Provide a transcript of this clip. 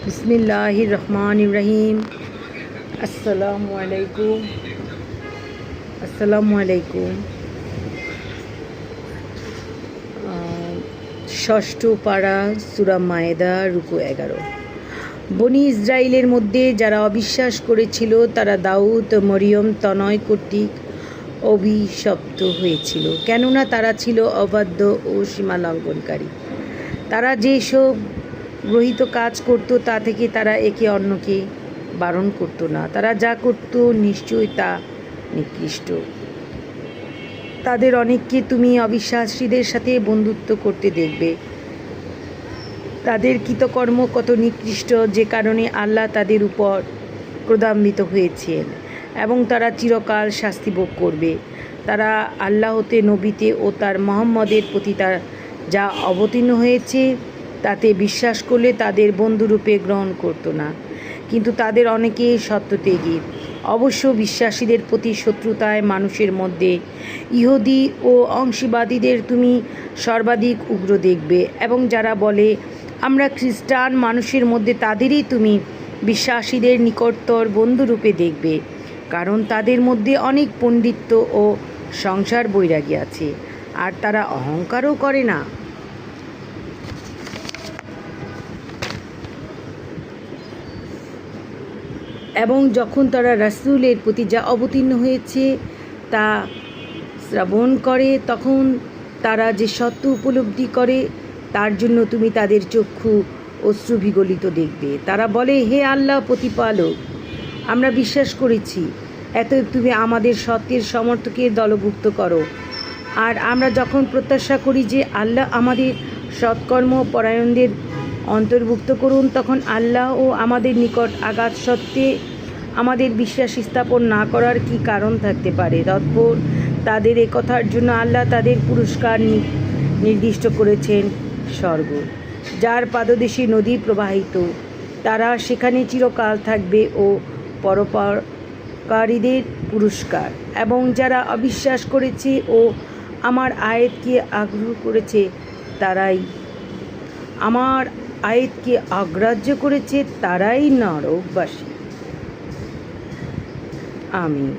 बिस्मिल्लाहिर रहमानिर रहीम। अस्सलामु अलैकुम। ষষ্ঠ পারা সূরা মায়েদা রুকু 11। বনি ইসরাইলের মধ্যে যারা অবিশ্বাস করেছিল তারা দাউদ ও মরিয়ম তনয় কর্তৃক অভিশপ্ত হয়েছিল, কেননা তারা ছিল অবাধ্য ও সীমালঙ্ঘনকারী। তারা যেসব গ্রহীত কাজ করত তা থেকে তারা একে অন্যকে বারণ করত না। তারা যা করত নিশ্চয়ই তা নিকৃষ্ট। তাদের অনেককে তুমি অবিশ্বাসীদের সাথে বন্ধুত্ব করতে দেখবে। তাদের কৃতকর্ম কত নিকৃষ্ট, যে কারণে আল্লাহ তাদের উপর ক্রোধান্বিত হয়েছেন এবং তারা চিরকাল শাস্তি ভোগ করবে। তারা আল্লাহতে, নবীতে ও তার মুহাম্মদের প্রতি যা অবতীর্ণ হয়েছে তাতে বিশ্বাস করলে তাদের বন্ধুরূপে গ্রহণ করত না, কিন্তু তাদের অনেকে সত্যত্যাগী। অবশ্য বিশ্বাসীদের প্রতি শত্রুতায় মানুষের মধ্যে ইহুদি ও অংশীবাদীদের তুমি সর্বাধিক উগ্র দেখবে, এবং যারা বলে আমরা খ্রিস্টান, মানুষের মধ্যে তাদেরই তুমি বিশ্বাসীদের নিকটতর বন্ধুরূপে দেখবে, কারণ তাদের মধ্যে অনেক পণ্ডিত্য ও সংসার বৈরাগী আছে, আর তারা অহংকারও করে না। এবং যখন তারা রাসূলের প্রতি যা অবতীর্ণ হয়েছে তা শ্রবণ করে, তখন তারা যে সত্য উপলব্ধি করে তার জন্য তুমি তাদের চক্ষু অশ্রুবিগলিত দেখবে। তারা বলে, হে আল্লাহ প্রতিপালক, আমরা বিশ্বাস করেছি, এতএব তুমি আমাদের সত্যের সমর্থকের দলভুক্ত করো। আর আমরা যখন প্রত্যাশা করি যে আল্লাহ আমাদের সৎকর্ম পরায়ণদের অন্তর্ভুক্ত করুন, তখন আল্লাহ ও আমাদের নিকট আঘাত সত্ত্বে আমাদের বিশ্বাস স্থাপন না করার কি কারণ থাকতে পারে? তৎপর তাদের এ কথার জন্য আল্লাহ তাদের পুরস্কার নির্দিষ্ট করেছেন স্বর্গ, যার পাদদেশে নদী প্রবাহিত। তারা সেখানে চিরকাল থাকবে ও পরোপকারীদের পুরস্কার। এবং যারা অবিশ্বাস করেছে ও আমার আয়াতকে আগ্রহ করেছে, আমার আয়াতকে অগ্রাহ্য করেছে, তারাই নরকবাসী। আমিন।